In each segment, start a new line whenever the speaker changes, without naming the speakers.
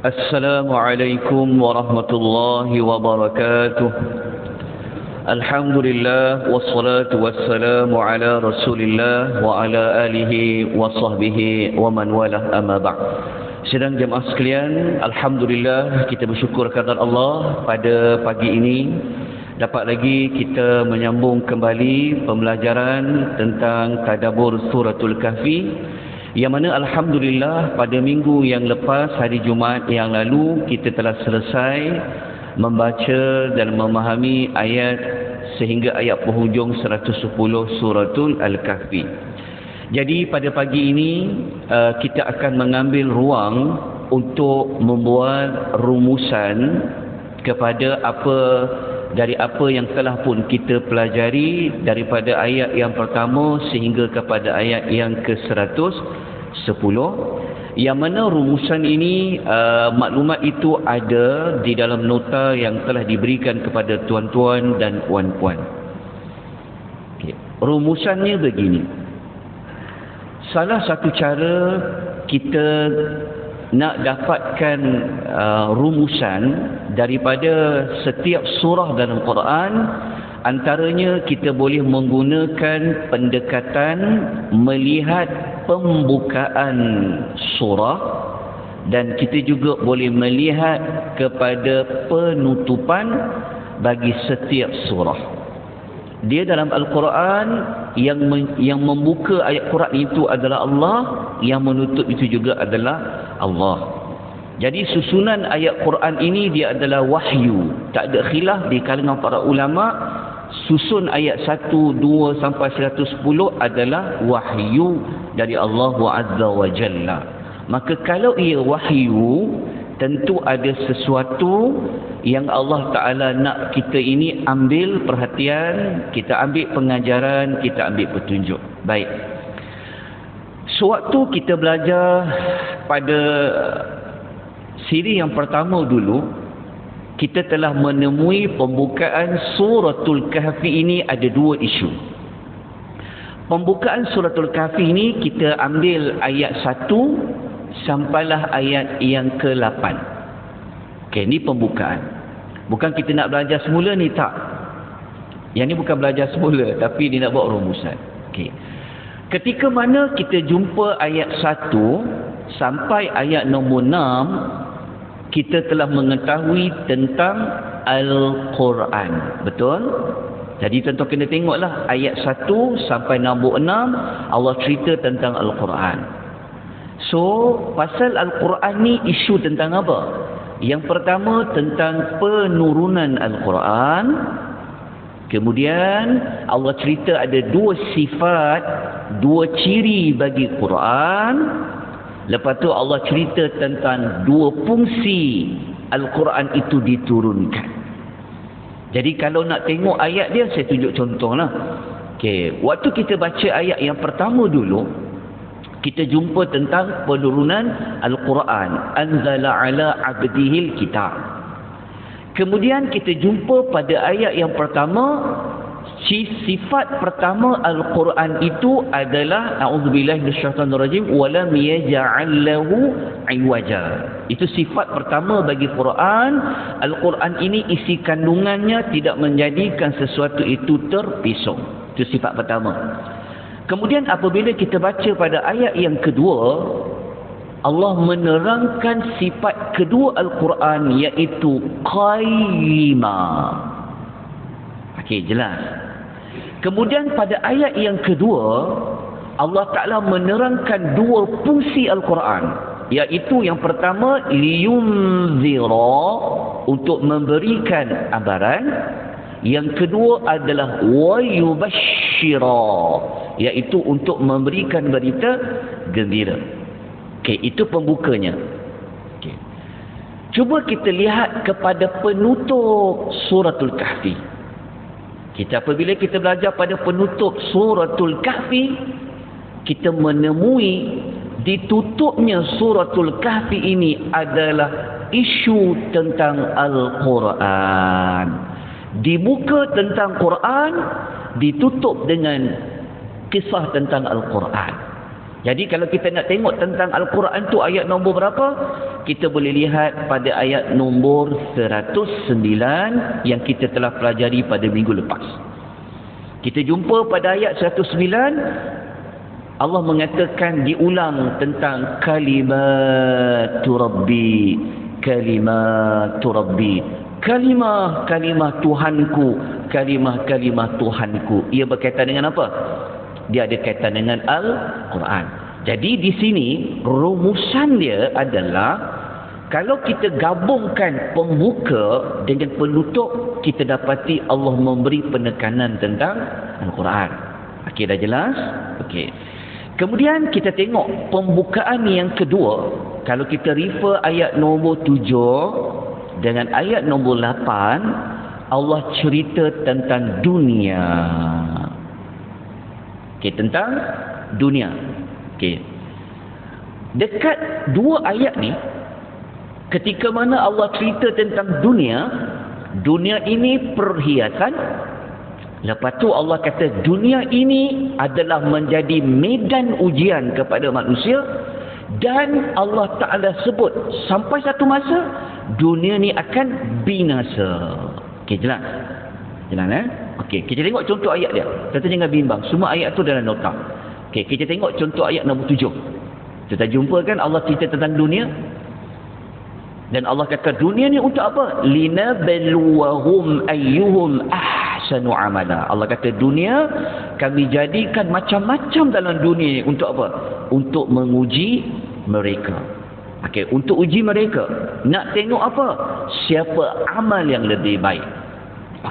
Assalamualaikum warahmatullahi wabarakatuh. Alhamdulillah wassalatu wassalamu ala Rasulillah wa ala alihi wa sahbihi wa man walah, amma ba'd. Sidang jemaah sekalian, alhamdulillah kita bersyukur kepada Allah pada pagi ini dapat lagi kita menyambung kembali pembelajaran tentang tadabbur suratul Kahfi, yang mana alhamdulillah pada minggu yang lepas, hari Jumaat yang lalu, kita telah selesai membaca dan memahami ayat sehingga ayat penghujung 110 suratul Al-Kahfi. Jadi pada pagi ini kita akan mengambil ruang untuk membuat rumusan kepada dari apa yang telah pun kita pelajari daripada ayat yang pertama sehingga kepada ayat yang ke-110, yang mana rumusan ini maklumat itu ada di dalam nota yang telah diberikan kepada tuan-tuan dan puan-puan. Rumusannya begini. Salah satu cara kita nak dapatkan rumusan daripada setiap surah dalam Quran, antaranya kita boleh menggunakan pendekatan melihat pembukaan surah, dan kita juga boleh melihat kepada penutupan bagi setiap surah. Dia dalam Al-Quran yang membuka ayat Quran itu adalah Allah, yang menutup itu juga adalah Allah. Jadi susunan ayat Quran ini dia adalah wahyu. Tak ada khilaf di kalangan para ulama, susun ayat 1, 2 sampai 110 adalah wahyu dari Allah Azza wa Jalla. Maka kalau ia wahyu, tentu ada sesuatu yang Allah Ta'ala nak kita ini ambil perhatian, kita ambil pengajaran, kita ambil petunjuk. Baik. Sewaktu kita belajar pada siri yang pertama dulu, kita telah menemui pembukaan suratul Kahfi ini ada dua isu. Pembukaan suratul Kahfi ini kita ambil ayat 1 sampailah ayat yang ke-8. Okey, ini pembukaan. Bukan kita nak belajar semula ni, tak. Yang ni bukan belajar semula, tapi dia nak buat rumusan. Okey. Ketika mana kita jumpa ayat 1 sampai ayat nombor 6, kita telah mengetahui tentang Al-Quran. Betul? Jadi tuan-tuan kena tengoklah ayat 1 sampai nombor 6, Allah cerita tentang Al-Quran. So, pasal Al-Quran ni isu tentang apa? Yang pertama tentang penurunan Al-Quran. Kemudian Allah cerita ada dua sifat, dua ciri bagi Quran. Lepas tu Allah cerita tentang dua fungsi Al-Quran itu diturunkan. Jadi kalau nak tengok ayat dia, saya tunjuk contohlah. Okey, waktu kita baca ayat yang pertama dulu, kita jumpa tentang penurunan Al-Quran. Anzala ala abdihil kitab. Kemudian kita jumpa pada ayat yang pertama, sifat pertama Al-Quran itu adalah a'udzubillahi minasyaitonirrajim wa lam yaj'al lahu 'iwaja. Itu sifat pertama bagi Quran. Al-Quran ini isi kandungannya tidak menjadikan sesuatu itu terpisah. Itu sifat pertama. Kemudian apabila kita baca pada ayat yang kedua, Allah menerangkan sifat kedua Al-Quran, iaitu qayyima. Okey, jelas. Kemudian pada ayat yang kedua, Allah Ta'ala menerangkan dua fungsi Al-Quran, iaitu yang pertama liyunzira, untuk memberikan amaran. Yang kedua adalah wayubashshira, iaitu untuk memberikan berita gembira. Okey, itu pembukanya. Okey. Cuba kita lihat kepada penutup suratul Kahfi. Apabila kita belajar pada penutup suratul Kahfi, kita menemui ditutupnya suratul Kahfi ini adalah isu tentang Al-Quran. Dibuka tentang Quran, ditutup dengan kisah tentang Al-Quran. Jadi kalau kita nak tengok tentang Al-Quran tu ayat nombor berapa, kita boleh lihat pada ayat nombor 109 yang kita telah pelajari pada minggu lepas. Kita jumpa pada ayat 109, Allah mengatakan diulang tentang kalimatu Rabbi, kalimatu Rabbi, kalimah-kalimah Tuhanku, kalimah-kalimah Tuhanku. Ia berkaitan dengan apa? Dia ada kaitan dengan Al-Quran. Jadi di sini rumusan dia adalah kalau kita gabungkan pembuka dengan penutup, kita dapati Allah memberi penekanan tentang Al-Quran. Okey, dah jelas? Okey. Kemudian kita tengok pembukaan yang kedua. Kalau kita refer ayat nombor 7 dengan ayat nombor 8, Allah cerita tentang dunia. Okey, tentang dunia. Okey. Dekat dua ayat ni, ketika mana Allah cerita tentang dunia, dunia ini perhiasan. Lepas tu Allah kata dunia ini adalah menjadi medan ujian kepada manusia, dan Allah Ta'ala sebut sampai satu masa dunia ni akan binasa. Okey, jelas? Jelas Okey, kita tengok contoh ayat dia. Kita jangan bimbang, semua ayat tu dalam nota. Okey, kita tengok contoh ayat nombor 7. Kita jumpa kan Allah cerita tentang dunia. Dan Allah kata dunia ni untuk apa? Linabluwahum ayyuhum ahsanu amala. Allah kata dunia kami jadikan macam-macam dalam dunia ni untuk apa? Untuk menguji mereka. Okey, untuk uji mereka. Nak tengok apa? Siapa amal yang lebih baik.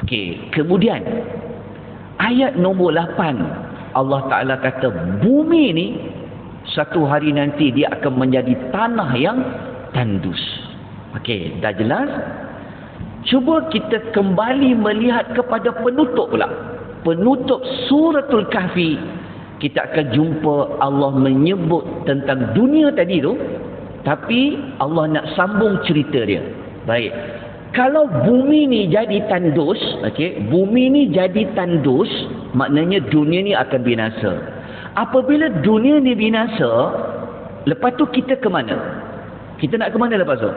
Okey, kemudian ayat nombor 8 Allah Ta'ala kata bumi ni satu hari nanti dia akan menjadi tanah yang tandus. Okey, dah jelas? Cuba kita kembali melihat kepada penutup pula. Penutup suratul Kahfi, kita akan jumpa Allah menyebut tentang dunia tadi tu, tapi Allah nak sambung cerita dia. Baik. Kalau bumi ni jadi tandus, okey, bumi ni jadi tandus, maknanya dunia ni akan binasa. Apabila dunia ni binasa, lepas tu kita ke mana? Kita nak ke mana lepas tu?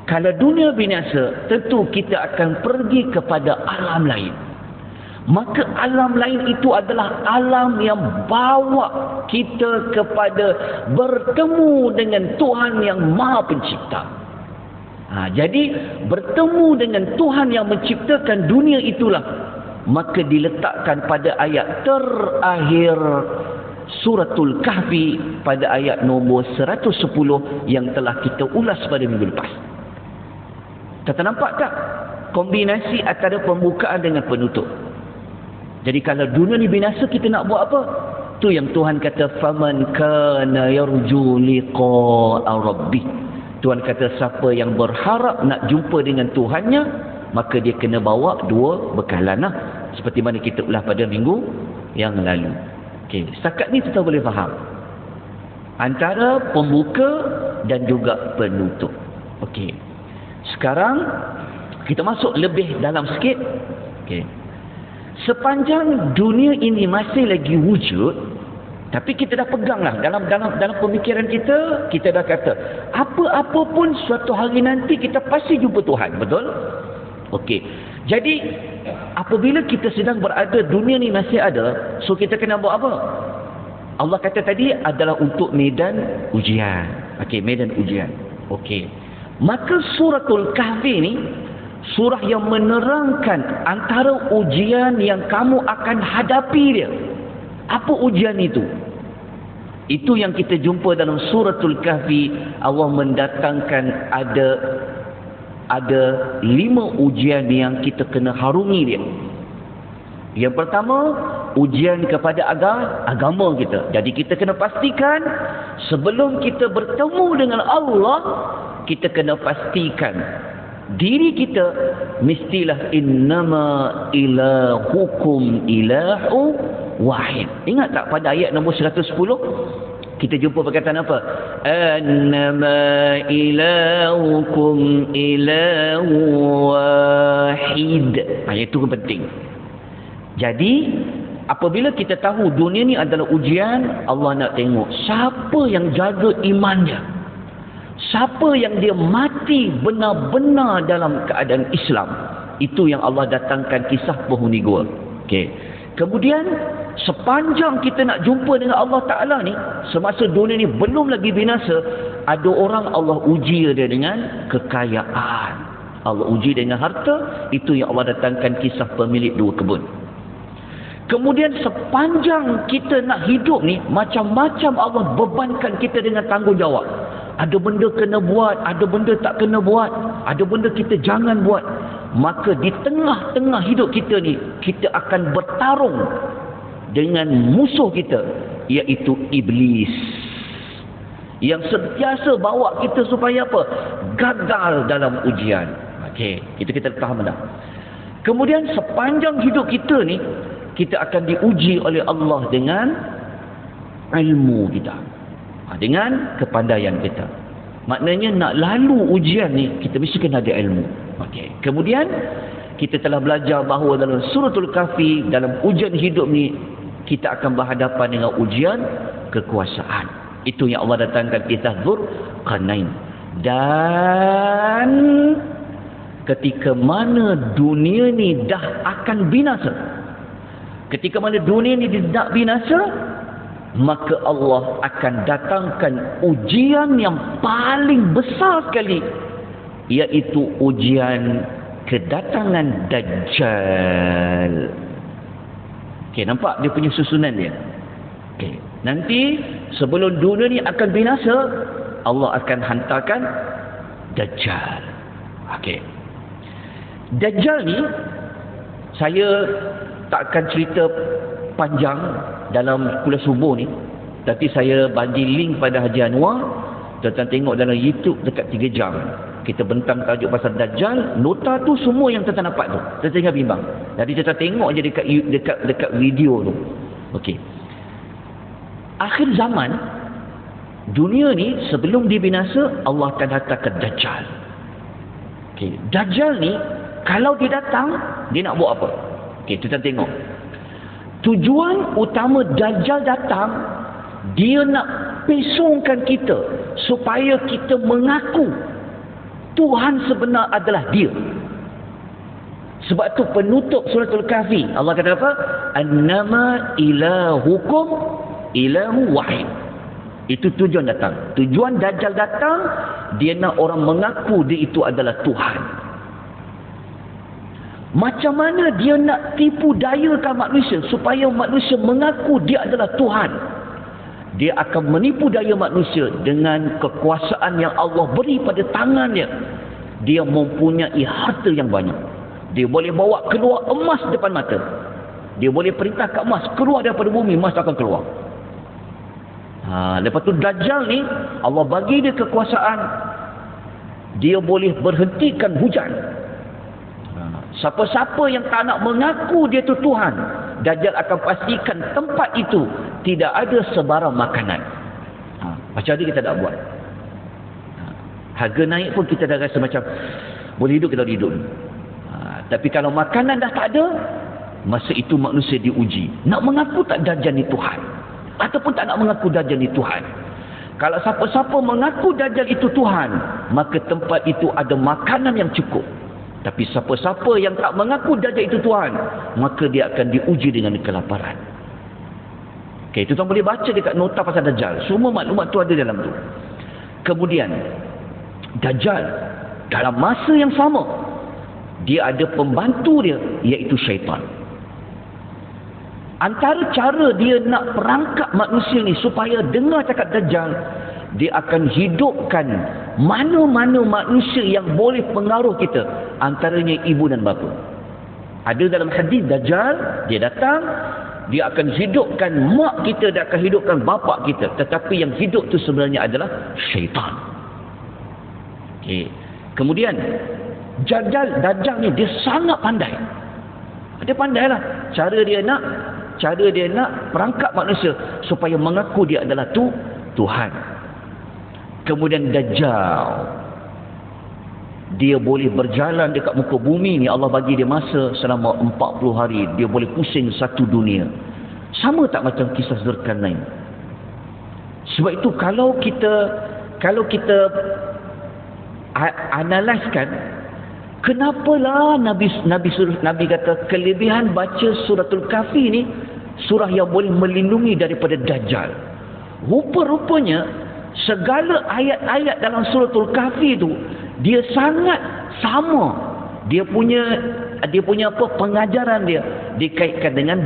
Kalau dunia binasa, tentu kita akan pergi kepada alam lain. Maka alam lain itu adalah alam yang bawa kita kepada bertemu dengan Tuhan yang Maha Pencipta. Jadi bertemu dengan Tuhan yang menciptakan dunia itulah maka diletakkan pada ayat terakhir suratul Kahfi pada ayat nombor 110 yang telah kita ulas pada minggu lepas. Kita nampak tak kombinasi antara pembukaan dengan penutup? Jadi kalau dunia ni binasa, kita nak buat apa? Tu yang Tuhan kata faman kana yarju liqa'a rabbih. Tuhan kata siapa yang berharap nak jumpa dengan Tuhannya, maka dia kena bawa dua bekalan lah. Seperti mana kita ulas pada minggu yang lalu. Okey, setakat ni kita boleh faham antara pembuka dan juga penutup. Okey. Sekarang kita masuk lebih dalam sikit. Okey. Sepanjang dunia ini masih lagi wujud, tapi kita dah pegang lah dalam pemikiran kita dah kata apa-apa pun suatu hari nanti kita pasti jumpa Tuhan, betul? Okey. Jadi apabila kita sedang berada, dunia ni masih ada, so kita kena buat apa? Allah kata tadi adalah untuk medan ujian. Okey, medan ujian. Okey. Maka suratul Kahfi ni surah yang menerangkan antara ujian yang kamu akan hadapi dia. Apa ujian itu? Itu yang kita jumpa dalam suratul Kahfi. Allah mendatangkan ada 5 ujian yang kita kena harungi dia. Yang pertama, ujian kepada agama kita. Jadi kita kena pastikan sebelum kita bertemu dengan Allah, kita kena pastikan diri kita mestilah innama ilahukum ilahu wahid. Ingat tak pada ayat nombor 110 kita jumpa perkataan apa? Annama ilahukum ilahu wahid. Itu penting. Jadi apabila kita tahu dunia ni adalah ujian, Allah nak tengok siapa yang jaga imannya, siapa yang dia mati benar-benar dalam keadaan Islam. Itu yang Allah datangkan kisah penghuni gua. Okey. Kemudian sepanjang kita nak jumpa dengan Allah Ta'ala ni, semasa dunia ni belum lagi binasa, ada orang Allah uji dia dengan kekayaan, Allah uji dengan harta. Itu yang Allah datangkan kisah pemilik 2 kebun. Kemudian sepanjang kita nak hidup ni, macam-macam Allah bebankan kita dengan tanggungjawab. Ada benda kena buat, ada benda tak kena buat, ada benda kita jangan buat. Maka di tengah-tengah hidup kita ni, kita akan bertarung dengan musuh kita, iaitu iblis, yang sentiasa bawa kita supaya apa? Gagal dalam ujian. Okey, itu kita faham dah. Kemudian sepanjang hidup kita ni, kita akan diuji oleh Allah dengan ilmu kita, dengan kepandaian kita. Maknanya nak lalu ujian ni, kita mesti kena ada ilmu. Okey. Kemudian kita telah belajar bahawa dalam suratul Kahfi, dalam ujian hidup ni, kita akan berhadapan dengan ujian kekuasaan. Itu yang Allah datangkan kisah Dzulqarnain. Dan ketika mana dunia ni dah akan binasa, ketika mana dunia ni tidak binasa, maka Allah akan datangkan ujian yang paling besar sekali, iaitu ujian kedatangan Dajjal. Okey, nampak dia punya susunan dia. Okey, nanti sebelum dunia ni akan binasa, Allah akan hantarkan Dajjal. Okey. Dajjal ni saya tak akan cerita panjang dalam kuliah subuh ni, tapi saya bagi link pada Haji Anwar. Tuan-tuan tengok dalam YouTube dekat 3 jam. Kita bentang tajuk pasal Dajjal, nota tu semua yang tuan-tuan dapat tu. Tuan-tuan tinggal bimbang. Jadi tuan-tuan tengok je dekat video tu. Okey. Akhir zaman, dunia ni sebelum dibinasa, Allah akan hantarkan Dajjal. Okey, Dajjal ni kalau dia datang, dia nak buat apa? Okey, tuan-tuan tengok. Tujuan utama Dajjal datang, dia nak pesongkan kita supaya kita mengaku Tuhan sebenar adalah dia. Sebab tu penutup suratul Kahfi, Allah kata apa? Annama ilahukum ilahu wahid. Itu tujuan datang. Tujuan Dajjal datang, dia nak orang mengaku dia itu adalah Tuhan. Macam mana dia nak tipu dayakan manusia supaya manusia mengaku dia adalah Tuhan? Dia akan menipu daya manusia dengan kekuasaan yang Allah beri pada tangannya. Dia mempunyai harta yang banyak. Dia boleh bawa keluar emas depan mata. Dia boleh perintahkan emas keluar daripada bumi, emas akan keluar. Lepas tu Dajjal ni, Allah bagi dia kekuasaan. Dia boleh berhentikan hujan. Siapa-siapa yang tak nak mengaku dia tu Tuhan, Dajjal akan pastikan tempat itu tidak ada sebarang makanan. Macam ni kita tak buat. Harga naik pun kita dah rasa macam boleh hidup, kita boleh hidup. Tapi kalau makanan dah tak ada, masa itu manusia diuji. Nak mengaku tak Dajjal ni Tuhan, ataupun tak nak mengaku Dajjal ni Tuhan. Kalau siapa-siapa mengaku Dajjal itu Tuhan, maka tempat itu ada makanan yang cukup. Tapi siapa-siapa yang tak mengaku Dajjal itu Tuhan, maka dia akan diuji dengan kelaparan. Okey, tuan-tuan boleh baca dekat nota pasal Dajjal. Semua maklumat tu ada dalam tu. Kemudian Dajjal dalam masa yang sama, dia ada pembantu dia, iaitu syaitan. Antara cara dia nak perangkap manusia ni supaya dengar cakap Dajjal, dia akan hidupkan mana-mana manusia yang boleh pengaruh kita, antaranya ibu dan bapa. Ada dalam hadis Dajjal, dia datang, dia akan hidupkan mak kita, dia akan hidupkan bapa kita, tetapi yang hidup tu sebenarnya adalah syaitan. Okay. Kemudian Dajjal ni dia sangat pandai. Dia pandailah cara dia nak perangkap manusia supaya mengaku dia adalah Tuhan. Kemudian Dajjal, dia boleh berjalan dekat muka bumi ni. Allah bagi dia masa selama 40 hari. Dia boleh pusing satu dunia. Sama tak macam kisah Zulkarnain? Sebab itu kalau kita analyskan, kenapalah Nabi kata kelebihan baca suratul Kahfi ni surah yang boleh melindungi daripada Dajjal. Rupa-rupanya segala ayat-ayat dalam suratul Kahfi tu dia sangat sama. Dia punya pengajaran dia dikaitkan dengan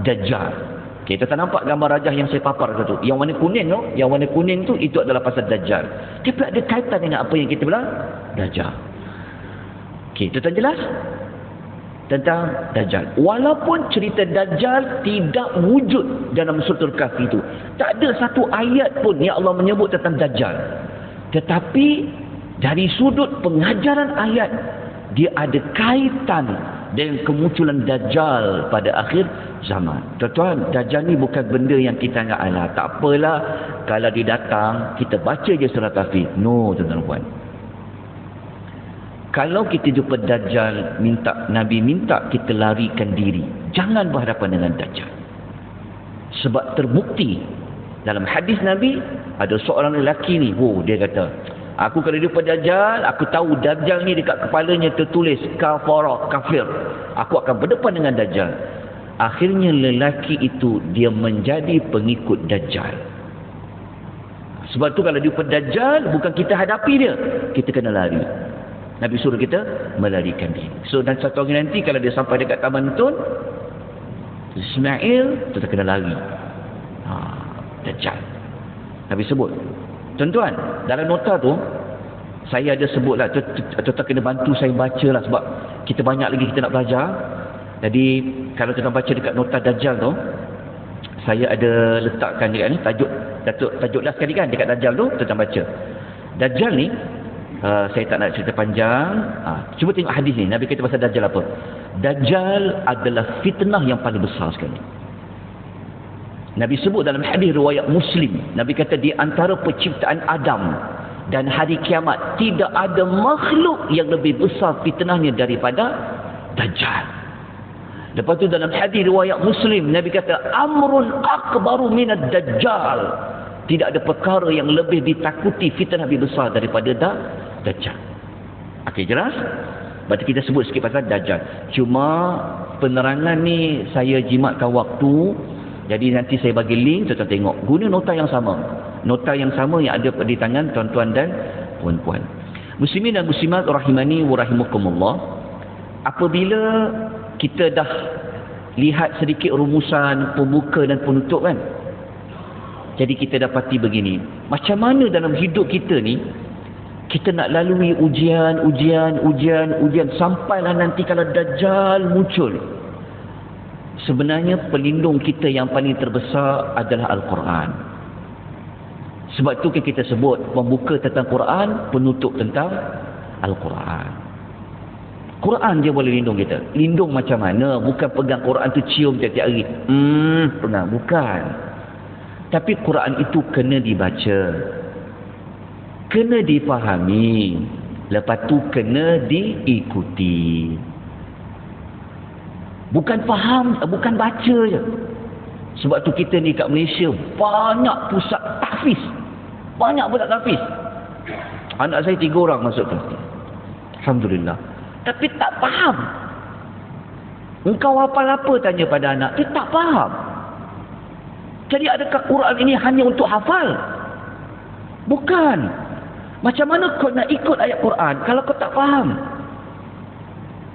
Dajjal. Okay, kita tak nampak gambar rajah yang saya papar tu. Yang warna kuning tu itu adalah pasal Dajjal. Tapi ada kaitan dengan apa yang kita bilang Dajjal. Okey, itu tak jelas tentang Dajjal. Walaupun cerita Dajjal tidak wujud dalam suratul Kahfi itu. Tak ada satu ayat pun yang Allah menyebut tentang Dajjal. Tetapi dari sudut pengajaran ayat, dia ada kaitan dengan kemunculan Dajjal pada akhir zaman. Tuan-tuan, Dajjal ni bukan benda yang kita anggap, alah tak apalah kalau dia datang kita baca je surah Kahfi. No, tuan-tuan. Kalau kita jumpa Dajjal, Nabi minta kita larikan diri. Jangan berhadapan dengan Dajjal. Sebab terbukti dalam hadis Nabi, ada seorang lelaki ni, dia kata, aku kalau jumpa Dajjal, aku tahu Dajjal ni dekat kepalanya tertulis kafarah, kafir. Aku akan berdepan dengan Dajjal. Akhirnya lelaki itu dia menjadi pengikut Dajjal. Sebab tu kalau jumpa Dajjal, bukan kita hadapi dia, kita kena lari. Nabi suruh kita melarikan diri. So dan satu hari nanti kalau dia sampai dekat Taman Tun Ismail, kita kena lari. Dajjal. Nabi sebut. Tuan-tuan, dalam nota tu saya ada sebutlah, tuan-tuan kena bantu saya bacalah sebab kita banyak lagi kita nak belajar. Jadi kalau tuan-tuan baca dekat nota Dajjal tu, saya ada letakkan dekat ni tajuk last sekali kan dekat Dajjal tu, tuan-tuan baca. Dajjal ni saya tak nak cerita panjang. Cuba tengok hadis ni. Nabi kata pasal Dajjal apa? Dajjal adalah fitnah yang paling besar sekali. Nabi sebut dalam hadis riwayat Muslim. Nabi kata di antara penciptaan Adam dan hari kiamat tidak ada makhluk yang lebih besar fitnahnya daripada Dajjal. Lepas tu dalam hadis riwayat Muslim, Nabi kata amrun akbaru minad Dajjal. Tidak ada perkara yang lebih ditakuti fitnah lebih besar daripada Dajjal. Okey, jelas? Berarti kita sebut sikit pasal Dajjal. Cuma penerangan ni saya jimatkan waktu. Jadi nanti saya bagi link, tuan-tuan tengok. Guna nota yang sama. Nota yang sama yang ada di tangan tuan-tuan dan puan-puan. Muslimin dan muslimat rahimani wa rahimakumullah. Apabila kita dah lihat sedikit rumusan pembuka dan penutup kan. Jadi kita dapati begini. Macam mana dalam hidup kita ni kita nak lalui ujian sampailah nanti kalau Dajjal muncul. Sebenarnya pelindung kita yang paling terbesar adalah Al-Quran. Sebab tu kita sebut pembuka tentang Quran, penutup tentang Al-Quran. Quran dia boleh lindung kita. Lindung macam mana? Bukan pegang Quran tu cium tiap-tiap hari. Pernah, bukan. Tapi Quran itu kena dibaca. Kena dipahami. Lepas tu kena diikuti. Bukan faham, bukan baca je. Sebab tu kita ni kat Malaysia banyak pusat tahfiz. Banyak pusat tahfiz. Anak saya 3 orang masuk tahfiz. Alhamdulillah. Tapi tak faham. Engkau hafal apa tanya pada anak? Dia tak faham. Jadi adakah Quran ini hanya untuk hafal? Bukan. Macam mana kau nak ikut ayat Quran kalau kau tak faham?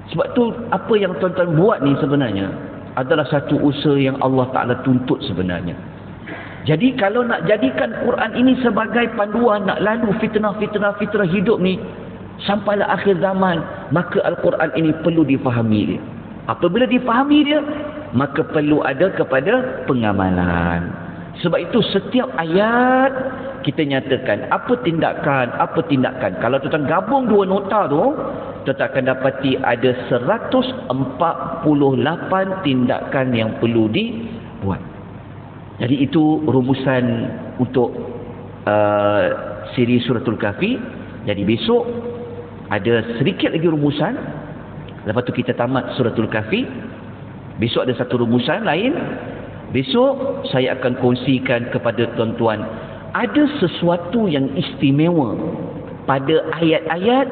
Sebab tu apa yang tuan-tuan buat ni sebenarnya adalah satu usaha yang Allah Ta'ala tuntut sebenarnya. Jadi kalau nak jadikan Quran ini sebagai panduan nak lalu fitnah hidup ni sampailah akhir zaman, maka Al-Quran ini perlu difahami dia. Apabila difahami dia, maka perlu ada kepada pengamalan. Sebab itu setiap ayat kita nyatakan apa tindakan. Kalau tuan-tuan gabung 2 nota tu, tuan-tuan akan dapati ada 148 tindakan yang perlu dibuat. Jadi itu rumusan untuk siri suratul Kahfi. Jadi besok ada sedikit lagi rumusan. Lepas tu kita tamat suratul Kahfi. Besok ada satu rumusan lain. Besok saya akan kongsikan kepada tuan-tuan ada sesuatu yang istimewa pada ayat-ayat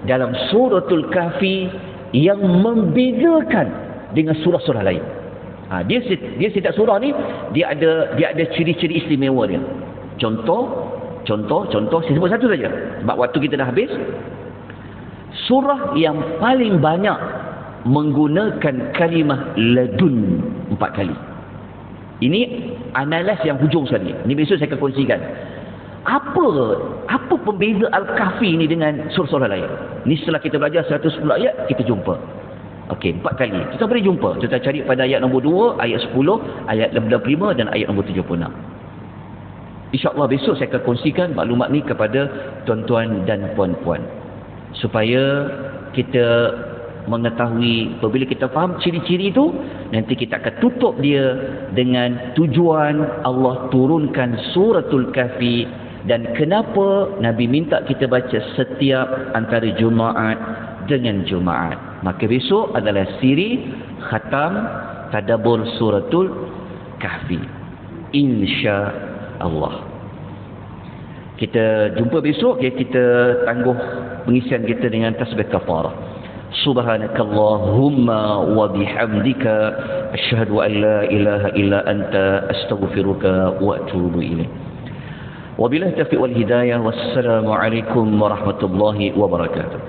dalam suratul Kahfi yang membezakan dengan surah-surah lain. Dia setiap surah ni dia ada ciri-ciri istimewa dia. Contoh saya sebut satu saja sebab waktu kita dah habis. Surah yang paling banyak menggunakan kalimah ladun 4 kali. Ini analis yang hujung sekali. Ini besok saya akan kongsikan. Apa pembeza Al-Kahfi ni dengan surah-surah lain? Ni setelah kita belajar 110 ayat, kita jumpa. Okey, 4 kali. Kita boleh jumpa. Kita cari pada ayat nombor 2, ayat 10, ayat 85 dan ayat nombor 76. InsyaAllah besok saya akan kongsikan maklumat ni kepada tuan-tuan dan puan-puan. Supaya kita mengetahui, apabila kita faham ciri-ciri itu, nanti kita akan tutup dia dengan tujuan Allah turunkan suratul Kahfi dan kenapa Nabi minta kita baca setiap antara Jumaat dengan Jumaat. Maka besok adalah siri khatam tadabbur suratul Kahfi, insya-Allah. Kita jumpa besok, kita tangguh pengisian kita dengan tasbih kafarah. Subhanakallahumma wa bihamdika asyhadu an la ilaha illa anta astaghfiruka wa atubu ilaik. Wabillahi taufiq wal hidayah. Wassalamu alaikum warahmatullahi wabarakatuh.